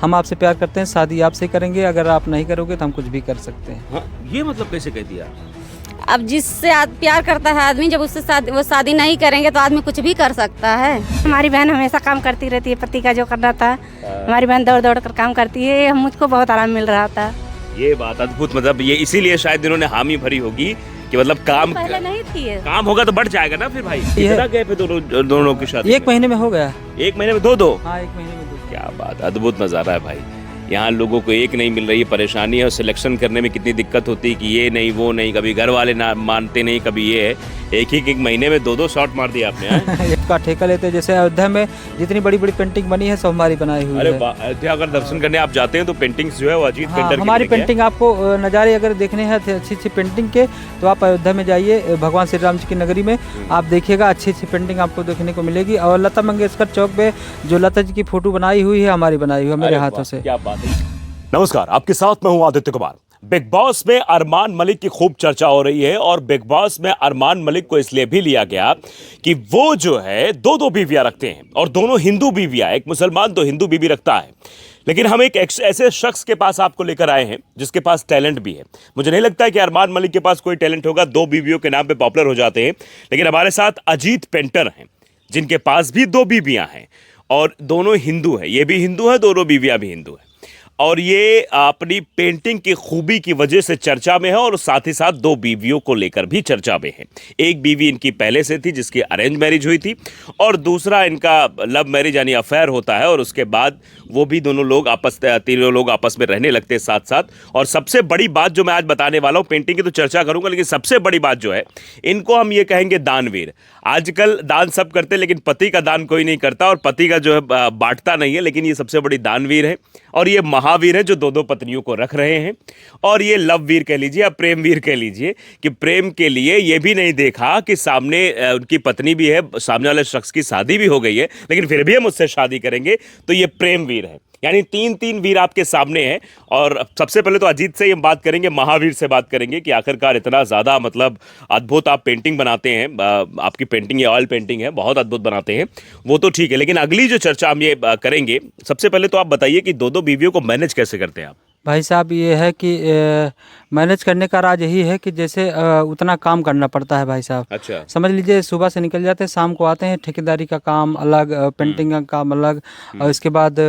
हम आपसे प्यार करते हैं, शादी आपसे करेंगे, अगर आप नहीं करोगे तो हम कुछ भी कर सकते हैं। हाँ, ये मतलब कैसे कह दिया? अब जिससे प्यार करता है आदमी, जब उससे वो शादी नहीं करेंगे तो आदमी कुछ भी कर सकता है। हमारी बहन हमेशा काम करती रहती है, पति का जो करना था हमारी बहन दौड़ दौड़ कर काम करती है, हम मुझको बहुत आराम मिल रहा था। ये बात अद्भुत, मतलब ये इसीलिए शायद इन्होंने हामी भरी होगी कि मतलब काम पहले नहीं थी ये। काम होगा तो बढ़ जाएगा ना फिर भाई। कितना गए पे दोनों की शादी? 1 महीने में हो गया। 1 महीने में दो? हाँ, 1 महीने में 2। क्या बात, अद्भुत नज़ारा है भाई। यहाँ लोगों को एक नहीं मिल रही है, परेशानी है, और सिलेक्शन करने में कितनी दिक्कत होती है कि ये नहीं वो नहीं, कभी घर वाले ना मानते नहीं, कभी ये है। एक महीने में 2 शॉट मार दिया आपने। इसका ठेका लेते हैं, जैसे अयोध्या में जितनी बड़ी बड़ी पेंटिंग बनी है सब हमारी बनाई हुई अरे है। अयोध्या अगर दर्शन करने आप जाते हैं तो पेंटिंग्स जो है वो अजीत पेंटर की हमारी बनी है। पेंटिंग आपको नज़ारे अगर देखने हैं अच्छी अच्छी पेंटिंग के, तो आप अयोध्या में जाइए, भगवान श्री राम जी की नगरी में आप देखिएगा, अच्छी अच्छी पेंटिंग आपको देखने को मिलेगी। और लता मंगेशकर चौक पे जो लता जी की फोटो बनाई हुई है, हमारी बनाई हुई है मेरे हाथों से। क्या बात है। नमस्कार, आपके साथ मैं हूं आदित्य कुमार। बिग बॉस में अरमान मलिक की खूब चर्चा हो रही है, और बिग बॉस में अरमान मलिक को इसलिए भी लिया गया कि वो जो है 2 बीवियां रखते हैं, और दोनों हिंदू बीवियां, एक मुसलमान तो हिंदू बीवी रखता है। लेकिन हम एक ऐसे शख्स के पास आपको लेकर आए हैं जिसके पास टैलेंट भी है। मुझे नहीं लगता है कि अरमान मलिक के पास कोई टैलेंट होगा, 2 बीवियों के नाम पे पॉपुलर हो जाते हैं। लेकिन हमारे साथ अजीत पेंटर हैं जिनके पास भी 2 बीवियां हैं, और दोनों हिंदू हैं। ये भी हिंदू है, दोनों बीवियां भी हिंदू हैं, और ये अपनी पेंटिंग की खूबी की वजह से चर्चा में है, और साथ ही साथ 2 बीवियों को लेकर भी चर्चा में है। एक बीवी इनकी पहले से थी जिसकी अरेंज मैरिज हुई थी, और दूसरा इनका लव मैरिज यानी अफेयर होता है, और उसके बाद वो भी तीनों लोग आपस में रहने लगते हैं साथ साथ। और सबसे बड़ी बात जो मैं आज बताने वाला हूँ, पेंटिंग की तो चर्चा करूंगा, लेकिन सबसे बड़ी बात जो है, इनको हम ये कहेंगे दानवीर। आजकल दान सब करते हैं, लेकिन पति का दान कोई नहीं करता, और पति का जो है बांटता नहीं है, लेकिन ये सबसे बड़ी दानवीर है। और ये महावीर है जो 2 पत्नियों को रख रहे हैं। और ये लव वीर कह लीजिए या प्रेम वीर कह लीजिए, कि प्रेम के लिए ये भी नहीं देखा कि सामने उनकी पत्नी भी है, सामने वाले शख्स की शादी भी हो गई है, लेकिन फिर भी हम उससे शादी करेंगे, तो ये प्रेम वीर है। यानी 3 वीर आपके सामने हैं। और सबसे पहले तो अजीत से हम बात करेंगे, महावीर से बात करेंगे कि आखिरकार इतना ज़्यादा मतलब अद्भुत आप पेंटिंग बनाते हैं। आपकी पेंटिंग ये ऑयल पेंटिंग है, बहुत अद्भुत बनाते हैं, वो तो ठीक है। लेकिन अगली जो चर्चा हम ये करेंगे, सबसे पहले तो आप बताइए कि 2 बीवियों को मैनेज कैसे करते हैं आप? भाई साहब, ये है कि मैनेज करने का राज यही है कि जैसे उतना काम करना पड़ता है भाई साहब। अच्छा। समझ लीजिए सुबह से निकल जाते हैं, शाम को आते हैं, ठेकेदारी का काम अलग, पेंटिंग का काम अलग, और इसके बाद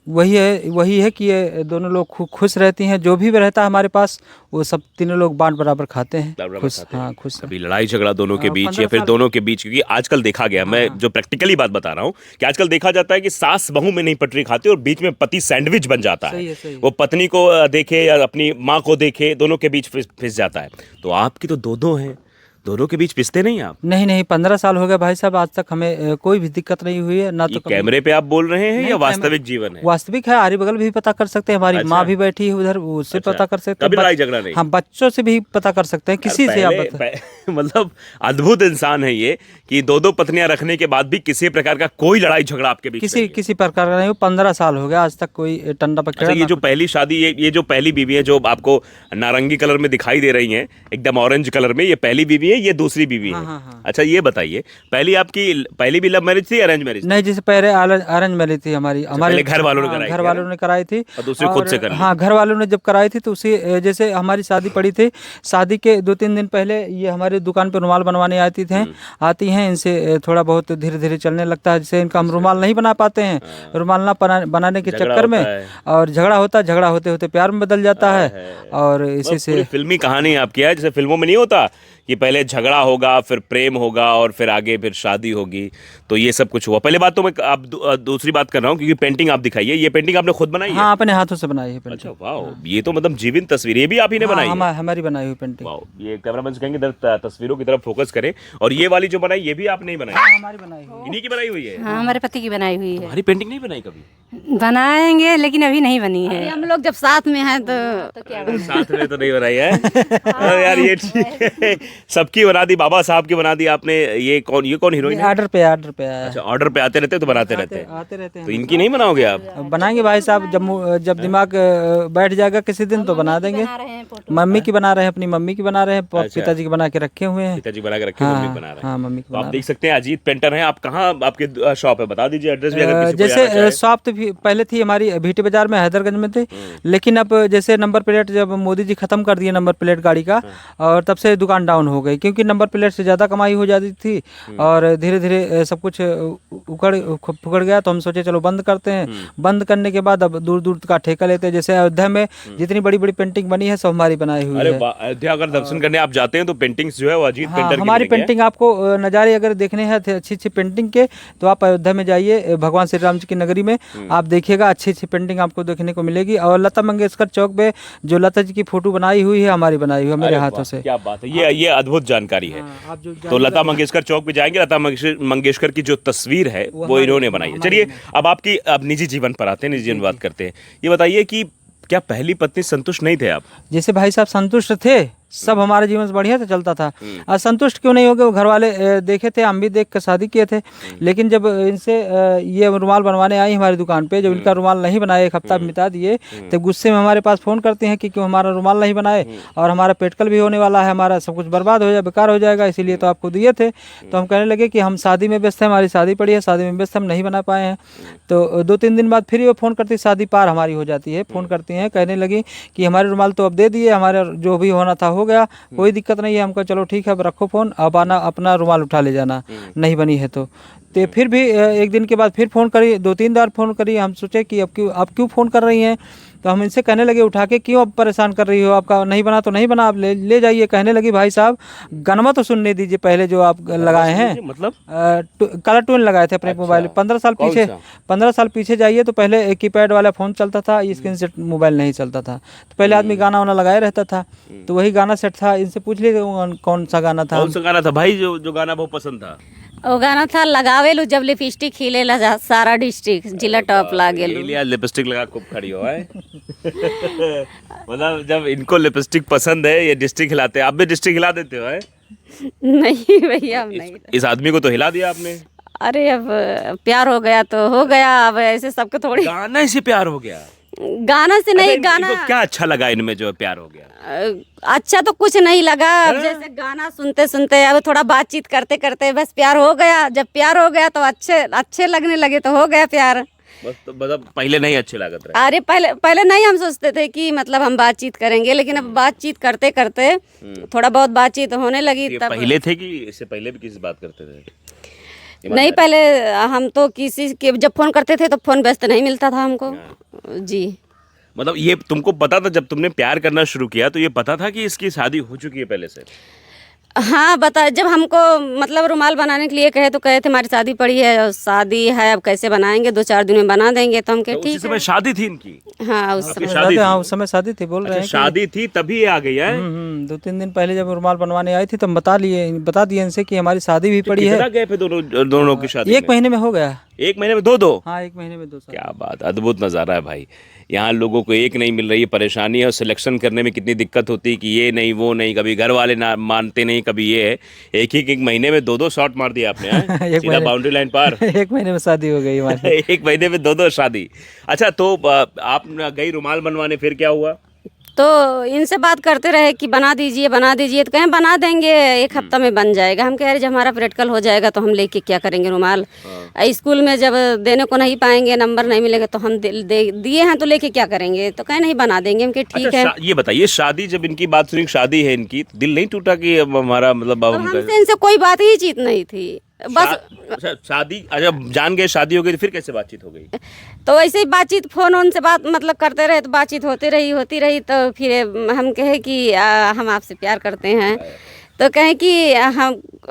वही है कि ये दोनों लोग खुश रहती हैं। जो भी रहता है हमारे पास वो सब तीनों लोग बांट बराबर खाते हैं, खुश। हाँ, खुश। कभी लड़ाई झगड़ा दोनों के बीच, या 15 फिर साल दोनों के बीच, क्योंकि आजकल देखा गया, मैं जो प्रैक्टिकली बात बता रहा हूँ कि आजकल देखा जाता है कि सास बहू में नहीं पटरी खाती, और बीच में पति सैंडविच बन जाता है। सही है। वो पत्नी को देखे या अपनी माँ को देखे, दोनों के बीच फिस जाता है। तो आपकी तो 2 हैं, दोनों के बीच पिसते नहीं आप? नहीं, 15 साल हो गए भाई साहब, आज तक हमें कोई भी दिक्कत नहीं हुई है ना। तो कैमरे पे आप बोल रहे हैं या वास्तविक जीवन है? वास्तविक है, आरी बगल भी पता कर सकते हैं, हमारी माँ भी बैठी है उधर, उससे पता कर सकते हैं। कभी लड़ाई झगड़ा नहीं? हाँ, बच्चों से भी पता कर सकते हैं, किसी से आप मतलब अद्भुत इंसान है ये, कि 2 पत्नियां रखने के बाद भी किसी प्रकार का कोई लड़ाई झगड़ा आपके बीच किसी प्रकार का नहीं। 15 साल हो गया, आज तक कोई टंडा पकड़ा। ये जो पहली शादी, ये जो पहली बीवी है जो आपको नारंगी कलर में दिखाई दे रही हैं, एकदम ऑरेंज कलर में, ये पहली बीवी है, ये दूसरी बीवी है। हाँ। अच्छा, ये बताइए, पहली भी लव मैरिज थी, अरेंज मैरिज? नहीं, जैसे पहले अरेंज मैरिज थी हमारी घर वालों ने कराई थी, और दूसरी खुद से कर ली। हाँ, घर वालों ने जब कराई थी तो उसी जैसे हमारी शादी पड़ी थी, शादी के 2-3 दिन पहले ये हमारी दुकान पे रुमाल बनवाने आती हैं। इनसे थोड़ा बहुत धीरे धीरे चलने लगता है, जैसे इनका हम रुमाल नहीं बना पाते हैं, रुमाल ना बनाने के चक्कर में, और झगड़ा होते होते प्यार में बदल जाता है। और इसी से फिल्मी कहानी आपकी है, जैसे फिल्मों में नहीं होता कि पहले झगड़ा होगा, फिर प्रेम होगा, और फिर आगे फिर शादी होगी। तो ये सब कुछ हुआ। पहले बात तो मैं अब दूसरी बात कर रहा हूँ, क्योंकि पेंटिंग आप दिखाइए, ये पेंटिंग आपने खुद बनाई है? हाँ, अपने हाथों से बनाई है पेंटिंग। अच्छा, वाह, ये तो मतलब जीवंत तस्वीर, ये भी आप ही ने बनाई है? हमारी बनाई हुई पेंटिंग। वाह, ये कैमरामैन से कहेंगे इधर तस्वीरों की तरफ फोकस करें। और ये वाली जो बनाई, ये भी आपने ही बनाई? हमारी बनाई हुई, इन्हीं की बनाई हुई है? हाँ, हमारे पति की बनाई हुई है। हमारी पेंटिंग नहीं बनाई कभी? बनाएंगे, लेकिन अभी नहीं बनी है। हम लोग जब साथ में हैं तो साथ में तो नहीं बनाई है। अरे यार, ये ठीक है, सबकी बना दी, बाबा साहब की बना दी आपने। ये कौन हीरोइन है? ऑर्डर पे आया अच्छा, ऑर्डर पे आते रहते तो बनाते रहते हैं। आते रहते तो इनकी नहीं बनाओगे आप? बनाएंगे भाई साहब, जब दिमाग बैठ जाएगा किसी दिन तो बना देंगे। मम्मी की बना रहे हैं, अपनी मम्मी की बना रहे हैं, पिताजी की बना के रखे हुए हैं। पिताजी बना के रखे, मम्मी बना रहे हैं। हाँ, मम्मी की तो आप देख सकते हैं अजीत पेंटर हैं। आप कहाँ आपकी शॉप है, बता दीजिए एड्रेस भी अगर किसी को आना जैसे चाहे। शॉप तो पहले थी हमारी भीटी बाजार में, हैदरगंज में थे, लेकिन अब जैसे नंबर प्लेट जब मोदी जी खत्म कर दिए नंबर प्लेट गाड़ी का, और तब से दुकान डाउन हो गई, क्योंकि नंबर प्लेट से ज़्यादा कमाई हो जाती थी और धीरे धीरे सब कुछ फुकड़ गया। तो हम सोचे चलो बंद करते हैं। बंद करने के बाद अब दूर दूर का ठेका लेते हैं। जैसे अयोध्या में जितनी बड़ी बड़ी पेंटिंग बनी है सब हमारी बनाई हुई अरे है। वाह, अयोध्या अगर दर्शन करने आप जाते हैं तो पेंटिंग्स जो है वो अजीत पेंटर की हमारी मिलेंगी, पेंटिंग आपको नज़ारे अगर देखने हैं अच्छी अच्छी पेंटिंग के, तो आप अयोध्या में जाइए, भगवान श्री राम जी की नगरी में आप देखिएगा, अच्छी अच्छी पेंटिंग आपको देखने को मिलेगी। और लता मंगेशकर चौक पे जो लता जी की फोटो बनाई हुई है, हमारी बनाई हुई है मेरे हाथों से। क्या बात है, ये अद्भुत जानकारी है। आप जो तो लता मंगेशकर चौक पे जाएंगे, लता मंगेशकर की जो तस्वीर है वो इन्होंने बनाई है। चलिए अब निजी जीवन पर आते हैं, निजी जीवन बात करते हैं। ये बताइए कि क्या पहली पत्नी संतुष्ट नहीं थे आप? जैसे भाई साहब संतुष्ट थे, सब हमारा जीवन बढ़िया से चलता था। असंतुष्ट क्यों नहीं हो गए? वो घर वाले देखे थे, हम भी देख कर शादी किए थे। लेकिन जब इनसे ये रुमाल बनवाने आई हमारी दुकान पे, जब इनका रुमाल नहीं बनाए, एक हफ्ता बिता दिए, तब गुस्से में हमारे पास फ़ोन करते हैं कि क्यों हमारा रुमाल नहीं बनाए, और हमारा पेटकल भी होने वाला है, हमारा सब कुछ बर्बाद हो जाए, बेकार हो जाएगा, इसीलिए तो आपको दिए थे। तो हम कहने लगे कि हम शादी में व्यस्त हैं, हमारी शादी पड़ी है, शादी में व्यस्त हम नहीं बना पाए हैं। तो 2-3 दिन बाद फिर वो फ़ोन करती, शादी पार हमारी हो जाती है, फ़ोन करती हैं, कहने लगी कि हमारे रुमाल तो अब दे दिए, हमारा जो भी होना था हो गया, कोई दिक्कत नहीं है। हमको चलो ठीक है, अब रखो फ़ोन, अब आना अपना रुमाल उठा ले जाना, नहीं बनी है तो फिर भी एक दिन के बाद फिर फ़ोन करी, 2-3 बार फ़ोन करी। हम सोचे कि अब क्यों फ़ोन कर रही हैं? तो हम इनसे कहने लगे उठा के, क्यों अब परेशान कर रही हो? आपका नहीं बना तो नहीं बना, आप ले जाइए। कहने लगी भाई साहब गाना तो सुनने दीजिए पहले, जो आप लगाए हैं, मतलब कलर ट्यून लगाए थे अपने मोबाइल। 15 साल पीछे जाइए तो पहले कीपैड वाला फ़ोन चलता था, स्क्रीन से मोबाइल नहीं चलता था। तो पहले आदमी गाना वाना लगाए रहता था, तो वही गाना सेट था। इनसे पूछ लीजिए कौन सा गाना था। कौन सा गाना था भाई जो गाना बहुत पसंद था? वो गाना था लगावेलू जब लिपस्टिक खिलेला सारा डिस्ट्रिक्ट जिला टॉप लागेलू। लिया लिपस्टिक लगा खूब खड़ी हो है। मतलब जब इनको लिपस्टिक पसंद है, ये डिस्ट्रिक्ट हिलाते हैं। आप भी डिस्ट्रिक्ट हिला देते हो है? नहीं भैया, हम नहीं। इस आदमी को तो हिला दिया आपने। अरे अब प्यार हो गया तो हो गया, अब ऐसे सबको थोड़ी गाना से प्यार हो गया? गाना से नहीं, गाना इनको क्या अच्छा लगा इनमें जो प्यार हो गया? अच्छा तो कुछ नहीं लगा। अब जैसे गाना सुनते सुनते, अब थोड़ा बातचीत करते करते बस प्यार हो गया। जब प्यार हो गया तो अच्छे लगने लगे, तो हो गया प्यार। बस तो मतलब पहले नहीं अच्छे लागत रहे? अरे पहले नहीं, हम सोचते थे कि मतलब हम बातचीत करेंगे, लेकिन अब बातचीत करते करते थोड़ा बहुत बातचीत होने लगी। ये तब पहले थे कि इससे पहले भी किसी बात करते थे? नहीं, पहले हम तो किसी के जब फोन करते थे तो फोन व्यस्त नहीं मिलता था हमको जी। मतलब ये तुमको पता था, जब तुमने प्यार करना शुरू किया तो ये पता था कि इसकी शादी हो चुकी है पहले से? हाँ बता, जब हमको मतलब रुमाल बनाने के लिए कहे तो कहे थे हमारी शादी पड़ी है, और शादी है, अब कैसे बनाएंगे, 2-4 दिन में बना देंगे। तो हम कहे तो उसी ठीक समय शादी थी इनकी? हाँ उस समय शादी थी? हाँ उस समय शादी थी, बोल रहे हैं। शादी थी तभी ये आ गई है? 2-3 दिन पहले जब रुमाल बनवाने आई थी तो बता दिए इनसे कि हमारी शादी भी पड़ी है। कितना गए थे दोनों की शादी? 1 महीने में हो गया। 1 महीने में दो? हाँ 1 महीने में 2 साल। क्या बात, अद्भुत नज़ारा है भाई। यहाँ लोगों को एक नहीं मिल रही है, परेशानी है, और सिलेक्शन करने में कितनी दिक्कत होती है कि ये नहीं वो नहीं, कभी घर वाले ना मानते नहीं, कभी ये है। एक महीने में 2 शॉट मार दिया आपने। सीधा बाउंड्री लाइन पार। 1 महीने में शादी हो गई हमारी। 1 महीने में 2 शादी। अच्छा, तो आप गई रुमाल बनवाने, फिर क्या हुआ? तो इनसे बात करते रहे कि बना दीजिए तो कहें बना देंगे, 1 हफ्ता में बन जाएगा। हम कह रहे जब हमारा प्रैक्टिकल हो जाएगा तो हम लेके क्या करेंगे रुमाल। स्कूल में जब देने को नहीं पाएंगे, नंबर नहीं मिलेगा, तो हम दिए हैं तो लेके क्या करेंगे। तो कहें नहीं बना देंगे। हम कहे ठीक है। ये बताइए, शादी जब इनकी बात सुनी, शादी है इनकी, तो दिल नहीं टूटा कि अब हमारा मतलब अब हमसे इनसे कोई बात ही चीत नहीं थी बस। शादी जब जान गए शादी हो गई, तो फिर कैसे बातचीत हो गई? तो ऐसे ही बातचीत फोन से बात मतलब करते रहे, तो बातचीत होती रही। तो फिर हम कहे कि हम आपसे प्यार करते हैं। तो कहें कि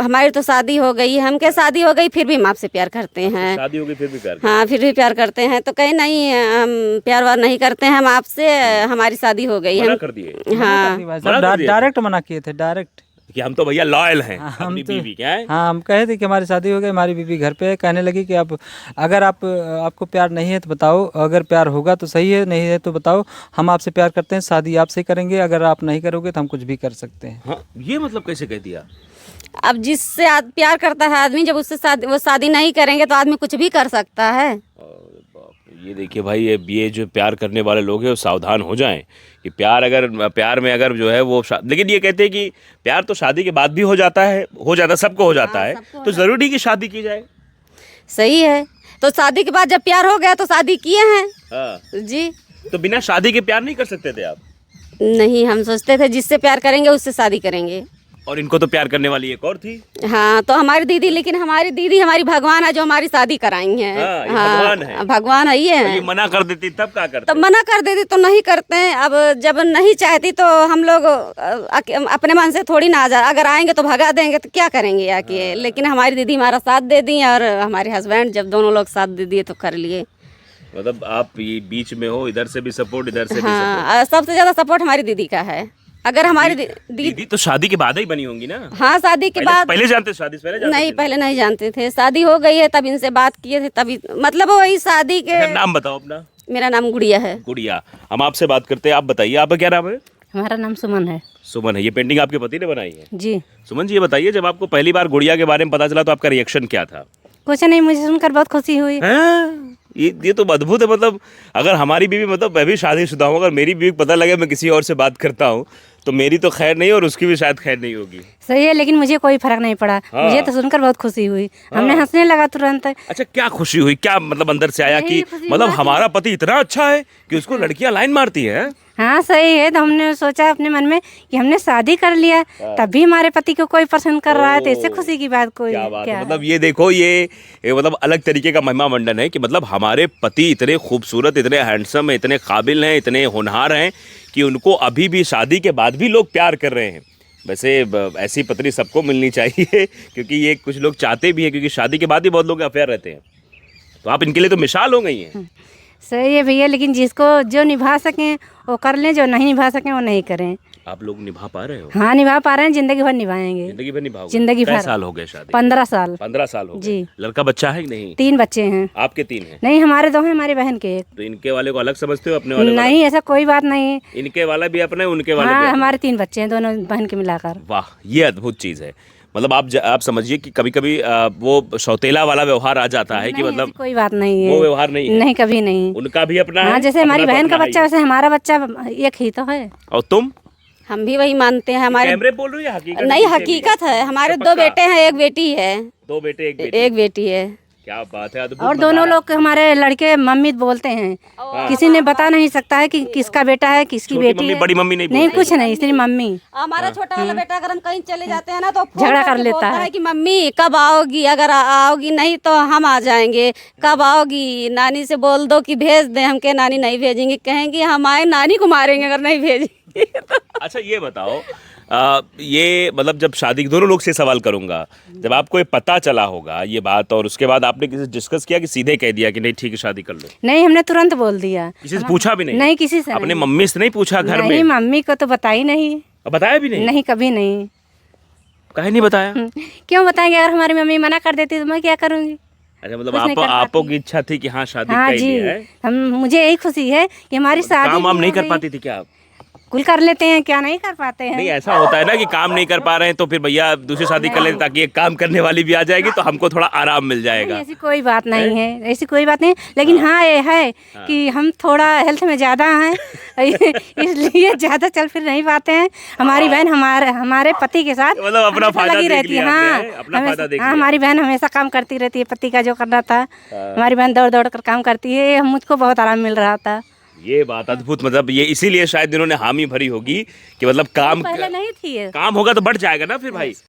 हमारी तो शादी हो गई है। हम कहे शादी हो गई फिर भी हम आपसे प्यार करते हैं। शादी हो गई फिर भी प्यार? हाँ फिर भी प्यार करते हैं। तो कहे नहीं, हम प्यार वार नहीं करते हैं हम आपसे, हमारी शादी हो गई है। मना कर दिए? हाँ डायरेक्ट मना किए थे, डायरेक्ट। कि हम तो भैया लॉयल हैं हम अपनी तो बीवी, क्या है? हाँ, हम कहे थे कि हमारी शादी हो गई, हमारी बीवी घर पे है। कहने लगी कि अब अगर आपको प्यार नहीं है तो बताओ, अगर प्यार होगा तो सही है, नहीं है तो बताओ, हम आपसे प्यार करते हैं, शादी आपसे करेंगे, अगर आप नहीं करोगे तो हम कुछ भी कर सकते हैं। हाँ, ये मतलब कैसे कह दिया? अब जिससे प्यार करता है आदमी, जब उससे वो शादी नहीं करेंगे तो आदमी कुछ भी कर सकता है। अरे बाप रे, ये देखिए भाई, ये जो प्यार करने वाले लोग हैं वो सावधान हो जाएं कि प्यार में अगर जो है वो लेकिन ये कहते हैं कि प्यार तो शादी के बाद भी हो जाता है, सबको हो जाता है, तो जरूरी कि शादी की जाए। सही है, तो शादी के बाद जब प्यार हो गया तो शादी किए हैं। हाँ, जी तो बिना शादी के प्यार नहीं कर सकते थे आप? नहीं, हम सोचते थे जिससे प्यार करेंगे उससे शादी करेंगे। और इनको तो प्यार करने वाली एक और थी। हाँ, तो हमारी दीदी, लेकिन हमारी दीदी हमारी भगवान है जो हमारी शादी कराई है। हाँ, ये भगवान है। भगवान है, ये ये है। मना कर देती तब क्या करते? तब मना कर देती तो नहीं करते हैं। अब जब नहीं चाहती तो हम लोग अपने मन से थोड़ी ना अगर आएंगे तो भगा देंगे, तो क्या करेंगे आके। लेकिन हमारी दीदी हमारा साथ दे दी और हमारे हस्बैंड जब दोनों लोग साथ दे दिए तो कर लिए। मतलब आप ये बीच में हो, इधर से भी सपोर्ट, इधर से भी सपोर्ट। हाँ, सबसे ज्यादा सपोर्ट हमारी दीदी का है। अगर हमारी दीदी तो शादी के बाद ही बनी होंगी ना? हाँ, शादी के बाद। पहले जानते, शादी से पहले जानते नहीं, थे? पहले नहीं जानते थे। शादी हो गई है तब इनसे बात किए थे, तभी मतलब वही शादी के। अच्छा, नाम बताओ अपना। मेरा नाम गुड़िया है। गुड़िया, हम आपसे बात करते हैं, आप बताइए आपका क्या नाम है? हमारा नाम सुमन है। सुमन है। ये पेंटिंग आपके पति ने बनाई है? जी। सुमन जी, ये बताइए, जब आपको पहली बार गुड़िया के बारे में पता चला तो आपका रिएक्शन क्या था? कुछ नहीं, मुझे सुनकर बहुत खुशी हुई। हैं? ये तो अद्भुत है। मतलब अगर हमारी बीवी, मतलब मैं भी शादीशुदा हूँ, अगर मेरी बीवी को पता लगे मैं किसी और से बात करता हूँ तो मेरी तो खैर नहीं और उसकी भी शायद खैर नहीं होगी। सही है, लेकिन मुझे कोई फर्क नहीं पड़ा। हाँ। मुझे तो सुनकर बहुत खुशी हुई। हमने हंसने लगा तुरंत। अच्छा, क्या खुशी हुई? क्या मतलब अंदर से आया यही कि खुशी मतलब हुआ कि- हमारा पति इतना अच्छा है कि उसको लड़कियां लाइन मारती हैं? हाँ, सही है। तो हमने सोचा अपने मन में कि हमने शादी कर लिया, तब भी हमारे पति को कोई पसंद कर रहा है, तो इससे खुशी की बात कोई क्या बात क्या है। है? मतलब ये देखो, ये मतलब अलग तरीके का महिमा मंडन है कि मतलब हमारे पति इतने खूबसूरत, इतने हैंडसम है, इतने काबिल हैं, इतने होनहार हैं कि उनको अभी भी शादी के बाद भी लोग प्यार कर रहे हैं। वैसे ऐसी पत्नी सबको मिलनी चाहिए क्योंकि ये कुछ लोग चाहते भी हैं, क्योंकि शादी के बाद ही बहुत लोग अफेयर रहते हैं। तो आप इनके लिए तो मिसाल हो गई हैं। सही है भैया, लेकिन जिसको जो निभा सकें वो कर लें, जो नहीं निभा सकें वो नहीं करें। आप लोग निभा पा रहे हो? हाँ, निभा पा रहे हैं, जिंदगी भर निभाएंगे। जिंदगी भर निभाओगे? जिंदगी कितने भर। साल हो गए शादी? 15 साल। 15 साल हो गए। जी। लड़का बच्चा है कि नहीं? 3 बच्चे हैं। आपके 3 हैं? नहीं, हमारे 2 हैं, हमारी बहन के 1। तो इनके वाले को अलग समझते हो, अपने वाले को नहीं, ऐसा कोई बात नहीं। अलग? इनके वाला भी अपना है, उनके वाले भी हाँ, अपना है। हमारे 3 बच्चे हैं, दोनों बहन के मिलाकर। वाह, ये अद्भुत चीज़ है। मतलब आप समझिए कि कभी कभी वो सौतेला वाला व्यवहार आ जाता है कि नहीं, मतलब ऐसी कोई बात नहीं है। वो व्यवहार नहीं है? नहीं, कभी नहीं। उनका भी अपना हाँ, है, जैसे हमारी अपना तो बहन का अपना बच्चा ही वैसे हमारा बच्चा एक ही तो है। है। और तुम हम भी वही मानते हैं। हमारे कैमरे बोल रही है? हकीकत नहीं, पीछे भी? हकीकत है। हमारे पक्का? 2 बेटे हैं, 1 बेटी है। 2 बेटे 1 बेटी। एक बेटी है। क्या बात है, अद्भुत। और दोनों लोग हमारे लड़के मम्मी बोलते हैं। किसी ने बता नहीं सकता है कि किसका बेटा है, किसकी छोटी बेटी मम्मी, है। बड़ी मम्मी नहीं नहीं, बोलती? कुछ नहीं, सिर्फ मम्मी। हमारा छोटा वाला बेटा अगर हम कहीं चले जाते हैं ना तो फोन झगड़ा कर करके लेता बोलता है कि मम्मी कब आओगी, अगर आओगी नहीं तो हम आ जाएंगे। कब आओगी, नानी से बोल दो कि भेज दें। हम कहे नानी नहीं भेजेंगे, कहेंगे हम आए नानी को मारेंगे अगर नहीं भेजेंगे। अच्छा, ये बताओ, ये मतलब जब शादी, दोनों लोग से सवाल करूंगा, जब आपको ये पता चला होगा ये बात और उसके बाद आपने किसी से डिस्कस किया कि सीधे कह दिया कि नहीं ठीक है शादी कर लो? नहीं, हमने तुरंत बोल दिया। किसी से पूछा भी नहीं? नहीं, किसी से अपने नहीं। मम्मी से नहीं पूछा घर में? नहीं, मम्मी को तो बताई नहीं। और बताया भी नहीं? नहीं, कभी नहीं। काहे नहीं बताया? क्यों बताएंगे? अगर हमारी मम्मी मना कर देती तो मैं क्या करूँगी? अच्छा, मतलब कुछ नहीं कर आपको पाती। की इच्छा थी कि हाँ शादी हाँ कर जी, लिया है? मुझे यही खुशी है कि हमारी शादी काम वाम भी नहीं हो कर गई। पाती थी क्या आप? कुल कर लेते हैं, क्या नहीं कर पाते हैं? नहीं, ऐसा होता है ना कि काम नहीं कर पा रहे हैं तो फिर भैया दूसरी शादी कर लेते ताकि एक काम करने वाली भी आ जाएगी तो हमको थोड़ा आराम मिल जाएगा। नहीं, ऐसी कोई बात नहीं है, ऐसी कोई बात नहीं। लेकिन हाँ, ये है कि हम थोड़ा हेल्थ में ज़्यादा हैं इसलिए ज़्यादा चल फिर नहीं पाते हैं। हमारी बहन हमारे पति के साथ मतलब अपना हमेशा फायदा लगी देख रहती है। लिया हाँ, आपने, अपना फायदा देख हाँ, लिया। हमारी बहन हमेशा काम करती रहती है, पति का जो करना था। हमारी बहन दौड़ दौड़ कर काम करती है, मुझको बहुत आराम मिल रहा था। ये बात अद्भुत, मतलब ये इसीलिए शायद इन्होंने हामी भरी होगी कि मतलब काम पहले नहीं थी ये। काम होगा तो बढ़ जाएगा ना फिर भाई।